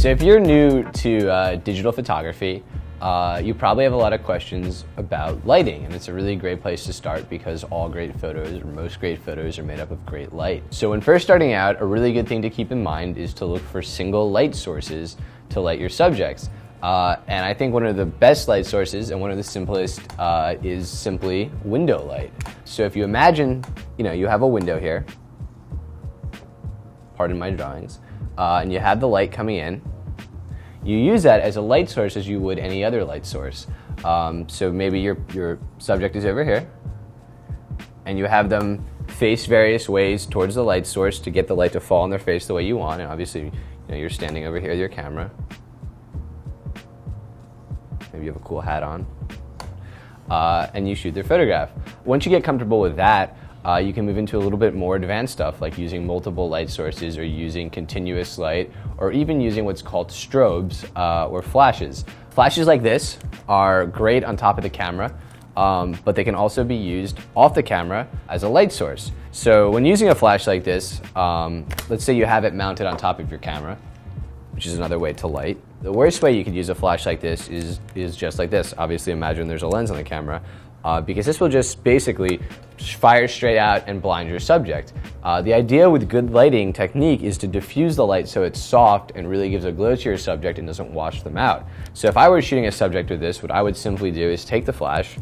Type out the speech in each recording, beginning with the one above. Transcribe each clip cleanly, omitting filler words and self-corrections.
So if you're new to digital photography, you probably have a lot of questions about lighting, and it's a really great place to start because all great photos, or most great photos, are made up of great light. So when first starting out, a really good thing to keep in mind is to look for single light sources to light your subjects. And I think one of the best light sources and one of the simplest is simply window light. So if you imagine, you have a window here, pardon my drawings, and you have the light coming in, you use that as a light source as you would any other light source. So maybe your subject is over here, and you have them face various ways towards the light source to get the light to fall on their face the way you want, and obviously you're standing over here with your camera. Maybe you have a cool hat on, and you shoot their photograph. Once you get comfortable with that, you can move into a little bit more advanced stuff like using multiple light sources or using continuous light or even using what's called strobes or flashes. Flashes like this are great on top of the camera, but they can also be used off the camera as a light source. So when using a flash like this, let's say you have it mounted on top of your camera, which is another way to light. The worst way you could use a flash like this is just like this. Obviously imagine there's a lens on the camera, because this will just basically fire straight out and blind your subject. The idea with good lighting technique is to diffuse the light so it's soft and really gives a glow to your subject and doesn't wash them out. So if I were shooting a subject with this, what I would simply do is take the flash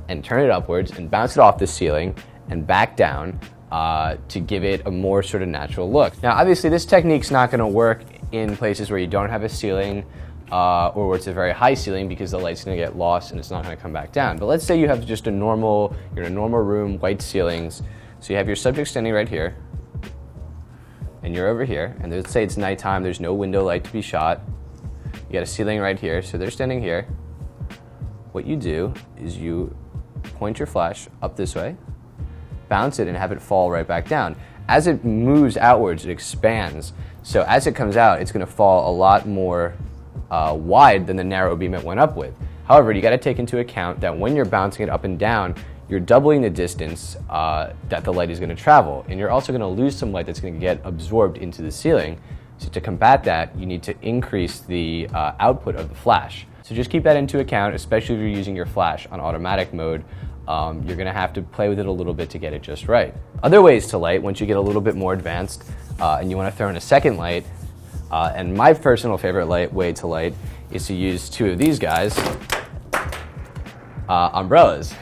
and turn it upwards and bounce it off the ceiling and back down to give it a more sort of natural look. Now obviously this technique's not going to work in places where you don't have a ceiling or where it's a very high ceiling because the light's going to get lost and it's not going to come back down. But let's say you have just you're in a normal room, white ceilings, so you have your subject standing right here and you're over here, and let's say it's nighttime, there's no window light to be shot, you got a ceiling right here, so they're standing here. What you do is you point your flash up this way, bounce it and have it fall right back down. As it moves outwards, it expands. So as it comes out, it's going to fall a lot more wide than the narrow beam it went up with. However, you got to take into account that when you're bouncing it up and down, you're doubling the distance that the light is going to travel, and you're also going to lose some light that's going to get absorbed into the ceiling. So to combat that, you need to increase the output of the flash. So just keep that into account, especially if you're using your flash on automatic mode. You're going to have to play with it a little bit to get it just right. Other ways to light, once you get a little bit more advanced and you want to throw in a second light, and my personal favorite way to light is to use two of these guys, umbrellas.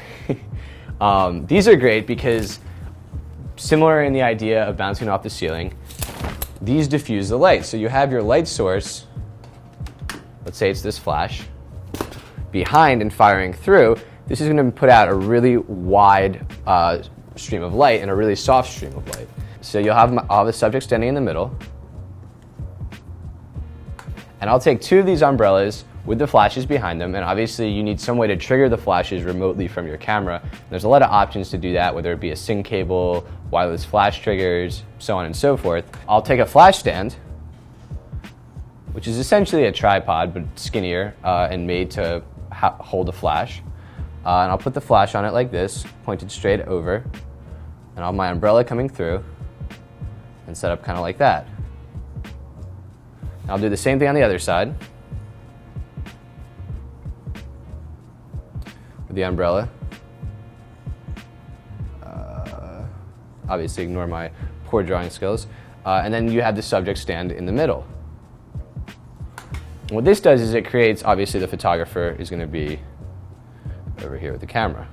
These are great because, similar in the idea of bouncing off the ceiling, these diffuse the light. So you have your light source, let's say it's this flash, behind and firing through. This is going to put out a really wide stream of light and a really soft stream of light. So I'll have the subject standing in the middle, and I'll take two of these umbrellas with the flashes behind them, and obviously you need some way to trigger the flashes remotely from your camera. There's a lot of options to do that, whether it be a sync cable, wireless flash triggers, so on and so forth. I'll take a flash stand, which is essentially a tripod but skinnier and made to hold a flash. And I'll put the flash on it like this, pointed straight over, and I'll have my umbrella coming through and set up kind of like that. I'll do the same thing on the other side with the umbrella. Obviously ignore my poor drawing skills. And then you have the subject stand in the middle. What this does is it creates, obviously the photographer is going to be over here with the camera.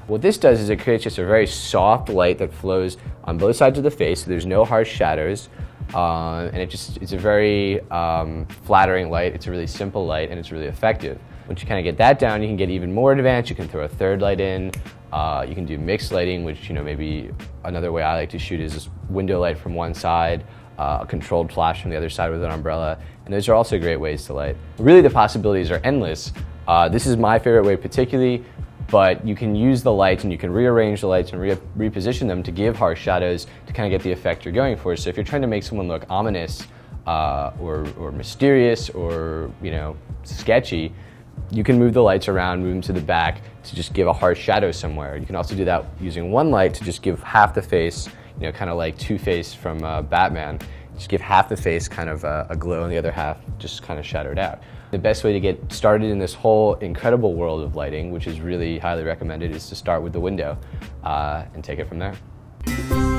What this does is it creates just a very soft light that flows on both sides of the face, so there's no harsh shadows, and it's a very flattering light. It's a really simple light and it's really effective. Once you kind of get that down, you can get even more advanced. You can throw a third light in. You can do mixed lighting, which maybe another way I like to shoot is just window light from one side, a controlled flash from the other side with an umbrella, and those are also great ways to light. Really, the possibilities are endless. This is my favorite way particularly, but you can use the lights and you can rearrange the lights and reposition them to give harsh shadows to kind of get the effect you're going for. So if you're trying to make someone look ominous or mysterious or sketchy, you can move the lights around, move them to the back to just give a harsh shadow somewhere. You can also do that using one light to just give half the face, kind of like Two-Face from Batman, Just give half the face kind of a glow and the other half just kind of shadowed out. The best way to get started in this whole incredible world of lighting, which is really highly recommended, is to start with the window and take it from there.